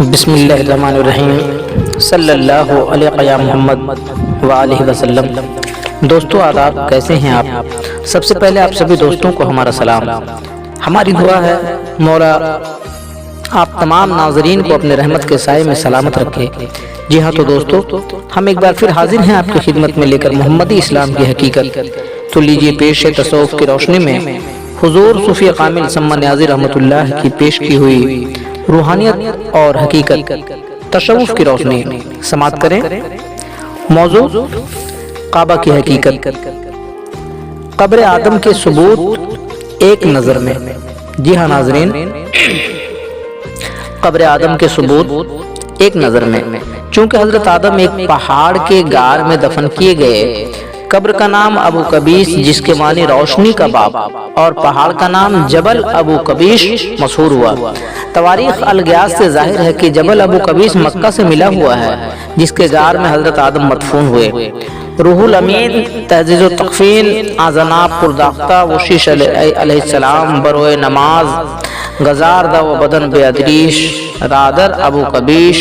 بسم اللہ الرحمن الرحیم صلی اللہ علیہ محمد وآلہ وسلم۔ دوستو آداب، کیسے ہیں آپ؟ سب سے پہلے آپ سبھی دوستوں کو ہمارا سلام۔ ہماری دعا ہے مولا آپ تمام ناظرین کو اپنے رحمت کے سائے میں سلامت رکھے۔ جی ہاں تو دوستو، ہم ایک بار پھر حاضر ہیں آپ کی خدمت میں لے کر محمدی اسلام کی حقیقت۔ تو لیجئے پیش ہے تصوف کی روشنی میں حضور صوفی کامل سما نیازی رحمۃ اللہ کی پیش کی ہوئی روحانیت اور حقیقت تصوف کی روشنی سماعت کریں۔ موضوع کعبہ کی حقیقت۔ قبر آدم کے ثبوت ایک نظر میں۔ جی ہاں ناظرین، قبر آدم کے ثبوت ایک نظر میں۔ چونکہ حضرت آدم ایک پہاڑ کے غار میں دفن کیے گئے، قبر کا نام ابو قبیس جس کے معنی روشنی کا باپ اور پہاڑ کا نام جبل ابو قبیس مشہور ہوا۔ تواریخ الغیاث سے ظاہر ہے کہ جبل ابو قبیس مکہ سے ملا ہوا ہے جس کے غار میں حضرت آدم مدفون ہوئے۔ روح الامین تہذیب و تقفین آزناب پرداختہ وشیش علیہ السلام بروئے نماز گزار دا و بدن بے ادریش رادر ابو قبیس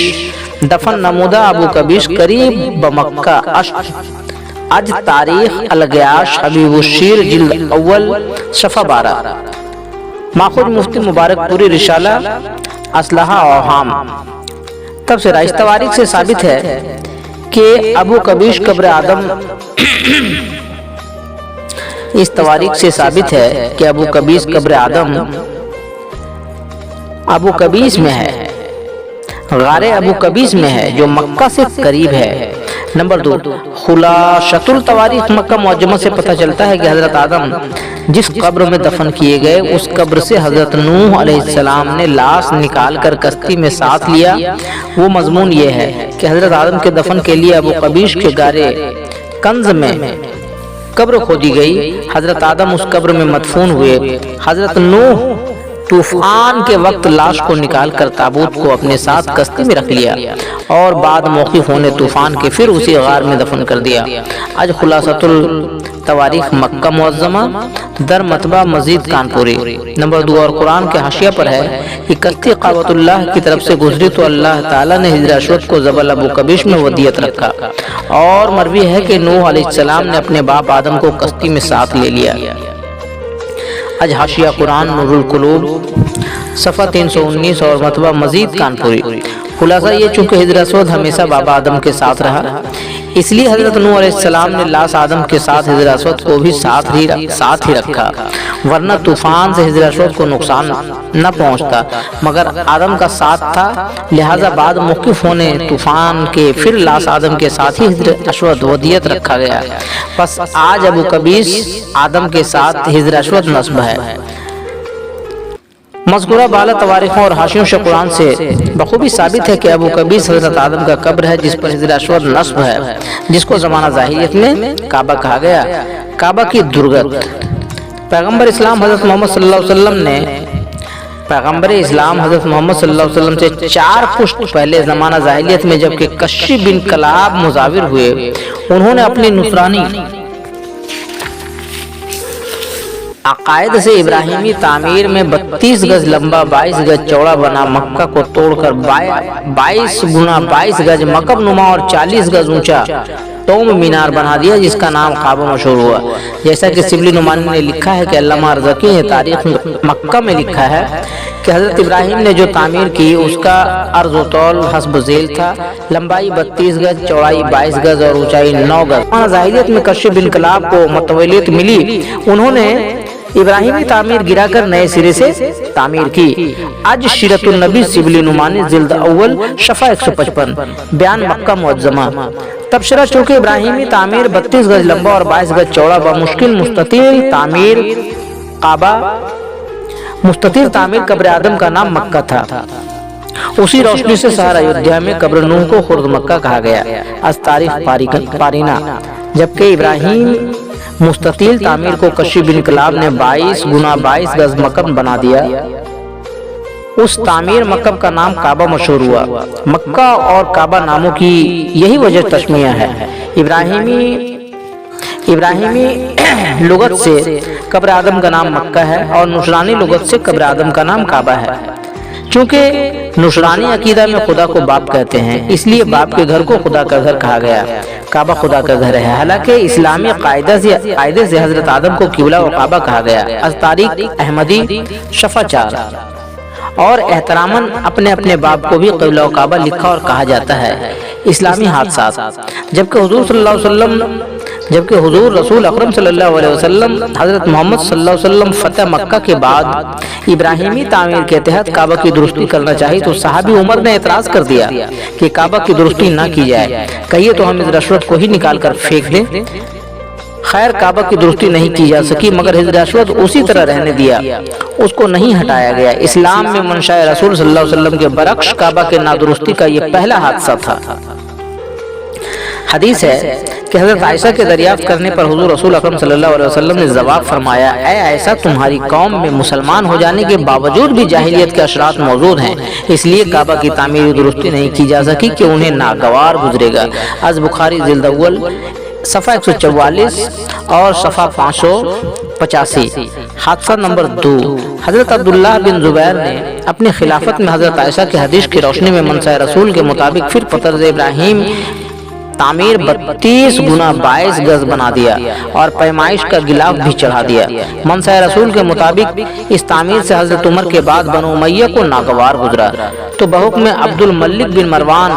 دفن نمودہ ابو قبیس قریب بمکہ اشت اج تاریخ الغیاث حبیب الشیر جلد اول صفحہ 12 ماخوذ مفتی مبارک پوری رسالہ اسلحہ اوہام۔ تب سے اس تواریخ سے ثابت ہے کہ ابو قبیس قبر آدم اس تواریخ سے ثابت ہے کہ ابو قبیس قبر آدم ابو قبیس میں ہے، غار ابو قبیس میں ہے جو مکہ سے قریب ہے۔ نمبر 2، خلاصۃ التواریخ مکہ معجمہ سے پتہ چلتا ہے کہ حضرت آدم جس قبر میں دفن کیے گئے اس قبر سے حضرت نوح علیہ السلام نے لاش نکال کر کشتی میں ساتھ لیا۔ وہ مضمون یہ ہے کہ حضرت آدم کے دفن کے لیے ابو قبیس کے غار کنز میں قبر کھودی گئی۔ حضرت آدم اس قبر میں مدفون ہوئے۔ حضرت نوح طوفان کے وقت لاش کو نکال کر تابوت کو اپنے ساتھ کشتی میں رکھ لیا اور بعد موقف ہونے طوفان کے پھر اسی غار میں دفن کر دیا۔ آج خلاصۃ التواریخ مکہ معظمہ در مطبع مزید کانپوری۔ نمبر 2، اور قرآن کے حاشیہ پر ہے کہ کشتی کعبۃ اللہ کی طرف سے گزری تو اللہ تعالیٰ نے حجر اسود کو جبل ابو قبیس میں ودیعت رکھا، اور مروی ہے کہ نوح علیہ السلام نے اپنے باپ آدم کو کشتی میں ساتھ لے لیا۔ آج حاشیہ قرآن نور القلوب صفحہ 319 اور مطبع مزید کانپوری۔ خلاصہ یہ، چونکہ حجر اسود ہمیشہ بابا آدم کے ساتھ رہا اس لیے حضرت نوح علیہ السلام نے لاش آدم کے ساتھ حجر اسود کو بھی ساتھ ہی رکھا، ورنہ طوفان سے حجر اسود کو نقصان نہ پہنچتا، مگر آدم کا ساتھ تھا، لہٰذا بعد موقف ہونے طوفان کے پھر لاش آدم کے ساتھ ہی حجر اسود ودیعت رکھا گیا۔ پس آج ابو قبیس آدم کے ساتھ حجر اسود نصب ہے۔ مذکورہ بالا تواریخوں اور حاشیوں سے قرآن سے بخوبی ثابت ہے کہ ابو قبیس حضرت آدم کا قبر ہے جس پر حجر اسود نصب ہے، جس کو زمانہ ظاہریت میں کعبہ کہا گیا۔ کعبہ کی درگت۔ پیغمبر اسلام حضرت محمد صلی اللہ علیہ وسلم نے حضرت محمد صلی اللہ علیہ وسلم سے 4 پشت پہلے زمانہ ظاہریت میں جبکہ کشی بن کلاب مزاور ہوئے، انہوں نے اپنی نصرانی عقائد سے ابراہیمی تعمیر میں 32 گز لمبا 22 گز چوڑا بنا مکہ کو توڑ کر 22 گنا 22 گز مکعب نما اور 40 گز اونچا توم مینار بنا دیا جس کا نام کعبہ مشہور ہوا۔ جیسا کہ سبلی نعمانی نے لکھا ہے کہ علامہ ارزقی نے تاریخ مکہ میں لکھا ہے کہ حضرت ابراہیم نے جو تعمیر کی اس کا عرض و طول حسب ذیل تھا، لمبائی 32 گز، چوڑائی 22 گز اور اونچائی 9 گز۔ ظاہریت میں کشف بن کلاب کو متولیت ملی، انہوں نے ابراہیمی تعمیر گرا کر نئے سرے سے تعمیر کی۔ آج سیرت النبی سبلی نعمانی جلد اول صفحہ 155 بیان مکہ معظمہ۔ تبصرہ، چونکہ ابراہیمی تعمیر 32 گز لمبا اور 22 گز چوڑا بمشکل مستطیل تعمیر قبر آدم کا نام مکہ تھا۔ اسی روشنی سے شہر ایودھیا میں قبر نوح کو خرد مکہ کہا گیا۔ از تاریخ پارینہ، جبکہ ابراہیم مستطیل تعمیر کو کشی بن کلاب نے 22 گنا 22 گز مکعب بنا دیا، اس تعمیر مکعب کا نام کعبہ مشہور ہوا۔ مکہ اور کعبہ ناموں کی یہی وجہ تسمیہ ہے۔ ابراہیمی لغت سے قبر آدم کا نام مکہ ہے اور نصرانی لغت سے قبر آدم کا نام کعبہ ہے۔ چونکہ نصرانی عقیدہ میں خدا کو باپ کہتے ہیں، اس لیے باپ کے گھر کو خدا کا گھر کہا گیا، کعبہ خدا کا گھر ہے۔ حالانکہ اسلامی قاعدے سے حضرت آدم کو قبلہ و کعبہ کہا گیا۔ از تاریخ احمدی صفحہ 4۔ اور احتراماً اپنے اپنے باپ کو بھی قبلہ و کعبہ لکھا اور کہا جاتا ہے۔ اسلامی حادثات، جبکہ حضور رسول اکرم صلی اللہ علیہ وسلم حضرت محمد صلی اللہ علیہ وسلم فتح مکہ کے بعد ابراہیمی تعمیر کے تحت کعبہ کی درستی کرنا چاہی تو صحابی عمر نے اعتراض کر دیا کہ کعبہ کی درستی نہ کی جائے، کہیے تو ہم اس رشوت کو ہی نکال کر پھینک دیں۔ خیر کعبہ کی درستی نہیں کی جا سکی، مگر اس رشوت اسی طرح رہنے دیا، اس کو نہیں ہٹایا گیا۔ اسلام میں منشاء رسول صلی اللہ علیہ وسلم کے برعکس کعبہ کے نادرستی کا یہ پہلا حادثہ تھا۔ حدیث ہے کہ حضرت عائشہ کے دریافت کرنے پر حضور رسول اکرم صلی اللہ علیہ وسلم نے جواب فرمایا، اے عائشہ، تمہاری قوم میں مسلمان ہو جانے کے باوجود بھی جاہلیت کے اثرات موجود ہیں، اس لیے کعبہ کی تعمیر درستی نہیں کی جا سکی کہ انہیں ناگوار گزرے گا۔ از بخاری جلد اول صفحہ 144 اور صفحہ 585۔ حادثہ نمبر 2، حضرت عبداللہ بن زبیر نے اپنی خلافت میں حضرت عائشہ کے حدیث کی روشنی میں منصع رسول کے مطابق پھر طرز ابراہیم تعمیر 32 گنا 22 گز بنا دیا اور پیمائش کا غلاف بھی چڑھا دیا۔ منصع رسول کے مطابق اس تعمیر سے حضرت عمر کے بعد بنو امیہ کو ناگوار گزرا تو بحکم عبد الملک بن مروان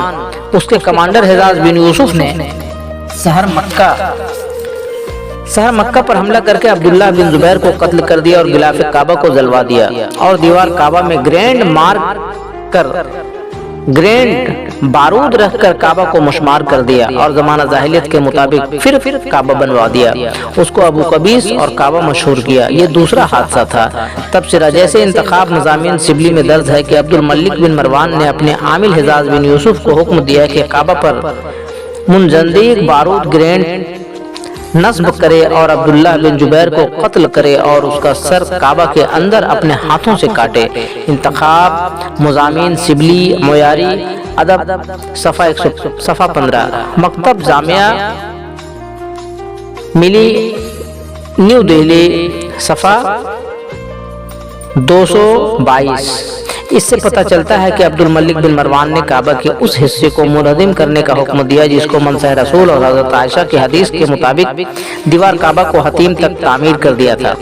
اس کے کمانڈر حجاج بن یوسف نے شہر مکہ پر حملہ کر کے عبداللہ بن زبیر کو قتل کر دیا اور غلاف کعبہ کو جلوا دیا اور دیوار کعبہ میں گرینڈ بارود رکھ کر کعبہ کو مشمار کر دیا اور زمانہ جاہلیت کے مطابق پھر کعبہ بنوا دیا، اس کو ابو قبیس اور کعبہ مشہور کیا۔ یہ دوسرا حادثہ تھا۔ تبصرہ، جیسے انتخاب مضامین سبلی میں درج ہے کہ عبد الملک بن مروان نے اپنے عامل حجاج بن یوسف کو حکم دیا کہ کعبہ پر منجندیق بارود گرینڈ نصب کرے اور عبداللہ بن زبیر کو قتل کرے اور اس کا سر کعبہ کے اندر اپنے ہاتھوں سے کاٹے۔ انتخاب مضامین سبلی معیاری ادب صفحہ 15۔ مکتب جامعہ ملی نیو دہلی صفحہ 222۔ اس سے پتہ چلتا ہے کہ عبد الملک بن مروان نے کعبہ کے اس حصے کو منہدم کرنے کا حکم دیا جس کو منصع رسول اور حضرت عائشہ کی حدیث کے مطابق دیوار کعبہ کو حتیم تک تعمیر کر دیا تھا،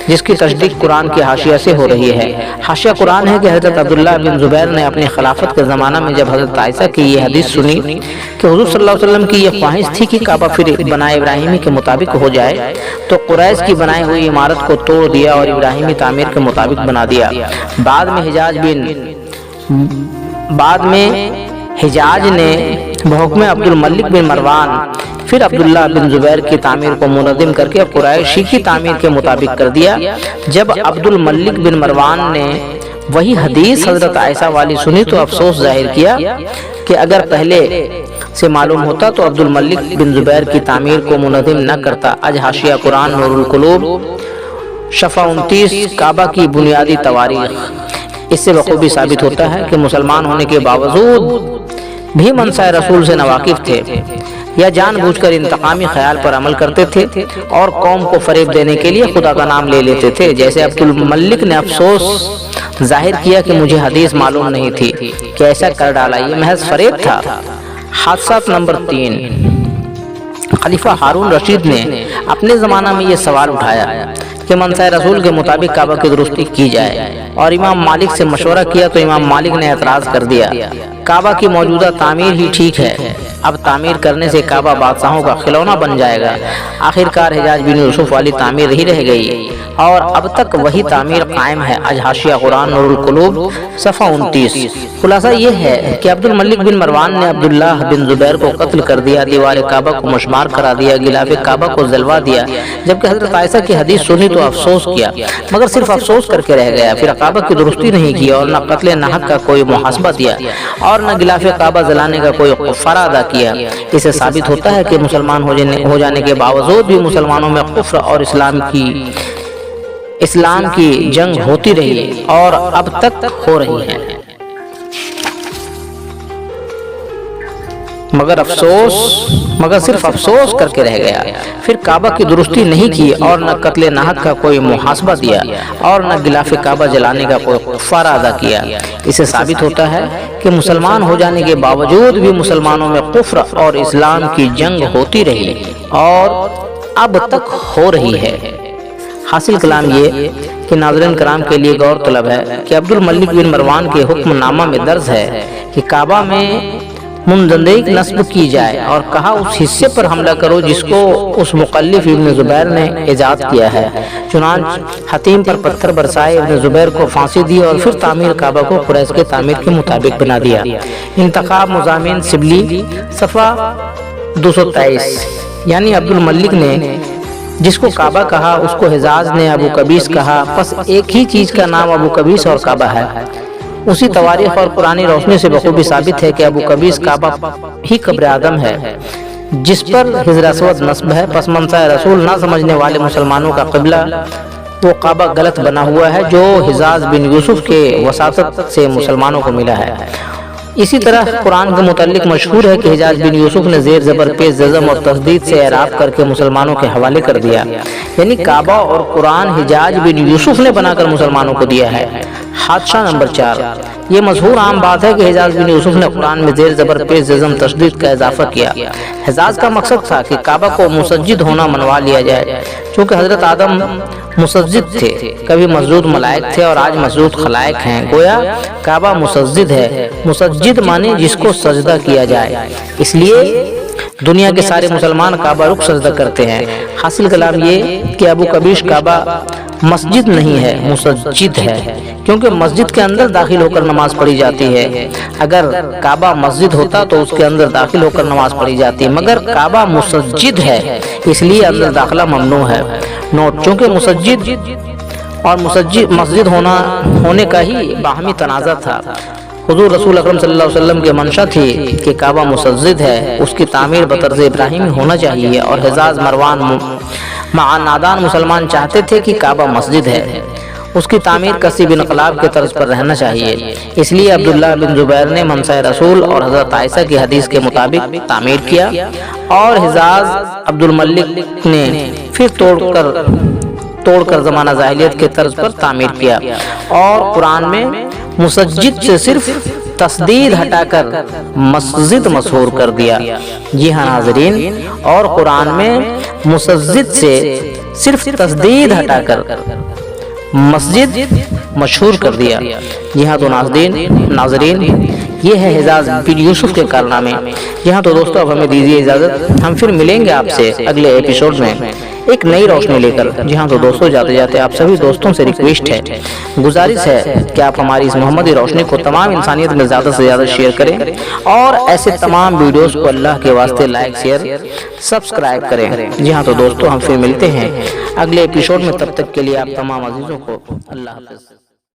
جس کی تصدیق قرآن کی حاشیہ سے ہو رہی ہے۔ حاشیہ قرآن ہے کہ حضرت عبداللہ بن زبیر نے اپنی خلافت کے زمانہ میں جب حضرت عائشہ کی یہ حدیث سنی کہ حضور صلی اللہ علیہ وسلم کی یہ خواہش تھی کہ کعبہ پھر بنائے ابراہیمی کے مطابق ہو جائے، تو قریش کی بنائی ہوئی عمارت کو توڑ دیا اور ابراہیمی تعمیر کے مطابق بنا دیا۔ بعد میں حجاج نے بحکم عبد الملک بن مروان پھر عبداللہ بن زبیر کی تعمیر کو منظم کر کے قریشی کی تعمیر کے مطابق کر دیا۔ جب عبد الملک بن مروان نے وہی حدیث حضرت عائشہ والی سنی تو افسوس ظاہر کیا کہ اگر پہلے سے معلوم ہوتا تو عبد الملک بن زبیر کی تعمیر کو منظم نہ کرتا۔ آج حاشیہ قرآن نور القلوب صفحہ 29۔ کعبہ کی بنیادی تواریخ، اس سے بخوبی ثابت ہوتا ہے کہ مسلمان ہونے کے باوجود بھی منصع رسول سے ناواقف تھے یا جان بوجھ کر انتقامی خیال پر عمل کرتے تھے اور قوم کو فریب دینے کے لیے خدا کا نام لے لیتے تھے۔ جیسے عبد الملک نے افسوس ظاہر کیا کہ مجھے حدیث معلوم نہیں تھی کہ ایسا کر ڈالا، یہ محض فریب تھا۔ حادثات نمبر 3، خلیفہ ہارون رشید نے اپنے زمانہ میں یہ سوال اٹھایا کہ منصع رسول کے مطابق کعبہ کی درستی کی جائے اور امام مالک سے مشورہ کیا تو امام مالک نے اعتراض کر دیا، کعبہ کی موجودہ تعمیر ہی ٹھیک ہے، اب تعمیر کرنے سے کعبہ بادشاہوں کا کھلونا بن جائے گا۔ آخرکار حجاج بن یوسف والی تعمیر ہی رہ گئی اور اب تک وہی تعمیر قائم ہے۔ آج حاشیہ قرآن نور القلوب صفحہ 29۔ خلاصہ یہ ہے کہ عبد الملک بن مروان نے عبداللہ بن زبیر کو قتل کر دیا، دیوار کعبہ کو مشمار کرا دیا، غلاف کعبہ کو جلوا دیا۔ جبکہ حضرت عائشہ کی حدیث سنی تو افسوس کیا، مگر صرف افسوس کر کے رہ گیا، پھر کعبہ کی درستی نہیں کی اور نہ قتل ناحق کا کوئی محاسبہ دیا اور نہ غلاف کعبہ جلانے کا کوئی کفارہ ادا کیا۔ اسے ثابت ہوتا ہے کہ مسلمان ہو جانے کے باوجود بھی مسلمانوں میں کفر اور اسلام کی جنگ ہوتی رہی اور اب تک ہو رہی ہے۔ مگر صرف افسوس کر کے رہ گیا۔ پھر کعبہ کی درستی نہیں کی اور نہ قتل نہت کا کوئی محاسبہ دیا اور نہ غلاف کعبہ جلانے کا کوئی کفارہ ادا کیا۔ اس سے ثابت ہوتا ہے کہ مسلمان ہو جانے کے باوجود بھی مسلمانوں میں کفر اور اسلام کی جنگ ہوتی رہی اور اب تک ہو رہی ہے۔ حاصل کلام یہ کہ ناظرین کرام کے لیے غور طلب ہے کہ عبد الملک بن مروان کے حکم نامہ میں درج ہے کہ کعبہ میں منجنیق نصب کی جائے اور کہا اس حصے پر حملہ کرو جس کو اس مخلف ابن زبیر نے ایجاد کیا ہے۔ چنانچہ حتیم پر پتھر برسائے، ابن زبیر کو پھانسی دی اور پھر تعمیر کعبہ کو قریش کے تعمیر کے مطابق بنا دیا۔ انتخاب مضامین سبلی صفحہ 223۔ یعنی عبد الملک نے جس کو کعبہ کہا اس کو حجاز نے ابو قبیس کہا، پس ایک ہی چیز کا نام ابو قبیس اور کعبہ ہے۔ اسی تواریخ اور قرآنی روشنی سے بخوبی ثابت ہے کہ ابو قبیس کعبہ ہی قبر آدم ہے جس پر حجر اسود نصب ہے۔ پس منصا رسول نہ سمجھنے والے مسلمانوں کا قبلہ وہ کعبہ غلط بنا ہوا ہے جو حجاز بن یوسف کے وساطت سے مسلمانوں کو ملا ہے۔ اسی طرح قرآن کے متعلق مشہور ہے کہ حجاز بن یوسف نے زیر زبر پیش جزم اور تشدید سے اعراب کر کے مسلمانوں کے حوالے کر دیا، یعنی کعبہ اور قرآن حجاز بن یوسف نے بنا کر مسلمانوں کو دیا ہے۔ حادثہ نمبر 4، یہ مشہور عام بات ہے کہ حجاز بن یوسف نے قرآن میں زیر زبر پیش جزم تشدید کا اضافہ کیا۔ حجاز کا مقصد تھا کہ کعبہ کو مسجد ہونا منوا لیا جائے، چونکہ حضرت آدم مسجد تھے، کبھی مسجود ملائک تھے اور آج مسجود خلائق ہیں۔ گویا کعبہ مسجد ہے، مسجد مانے جس کو سجدہ کیا جائے، اس لیے دنیا کے سارے مسلمان کعبہ رخ سجدہ کرتے ہیں۔ حاصل کلام یہ کہ ابو قبیس کعبہ مسجد نہیں ہے، مسجد ہے، کیونکہ مسجد کے اندر داخل ہو کر نماز پڑھی جاتی ہے۔ اگر کعبہ مسجد ہوتا تو اس کے اندر داخل ہو کر نماز پڑھی جاتی، مگر کعبہ مسجد ہے اس لیے اندر داخلہ ممنوع ہے۔ نوٹ: چونکہ مسجد اور مسجد ہونے کا ہی باہمی تنازع تھا، حضور رسول اکرم صلی اللہ علیہ وسلم کے منشا تھی کہ کعبہ مسجد ہے، اس کی تعمیر بطرز ابراہیمی ہونا چاہیے، اور حجاز مروان مع نادان مسلمان چاہتے تھے کہ کعبہ مسجد ہے، اس کی تعمیر کثیب انقلاب کے طرز پر رہنا چاہیے۔ اس لیے عبداللہ بن زبیر نے منصا رسول اور حضرت عائشہ کی حدیث کے مطابق تعمیر کیا، اور حجاز عبد الملک نے پھر توڑ کر زمانہ جاہلیت کے طرز پر تعمیر کیا، اور قرآن میں مسجد سے صرف تشدید ہٹا کر مسجد مشہور کر دیا۔ جی ہاں ناظرین، اور قرآن میں مسجد سے صرف تشدید ہٹا کر مسجد مشہور کر دیا۔ جی ہاں تو ناظرین یہ ہے حجاز بن یوسف کے کارنامے۔ جی ہاں تو دوستو اب ہمیں دیجیے اجازت، ہم پھر ملیں گے آپ سے اگلے ایپیسوڈ میں ایک نئی روشنی لے کر۔ جی ہاں تو دوستو جاتے جاتے آپ سبھی دوستوں سے ریکویسٹ ہے، گزارش ہے کہ آپ ہماری اس محمدی روشنی کو تمام انسانیت میں زیادہ سے زیادہ شیئر کریں، اور ایسے تمام ویڈیوز کو اللہ کے واسطے لائک شیئر سبسکرائب کریں۔ جی ہاں تو دوستو ہم پھر ملتے ہیں اگلے ایپیسوڈ میں، تب تک کے لیے آپ تمام عزیزوں کو اللہ حافظ۔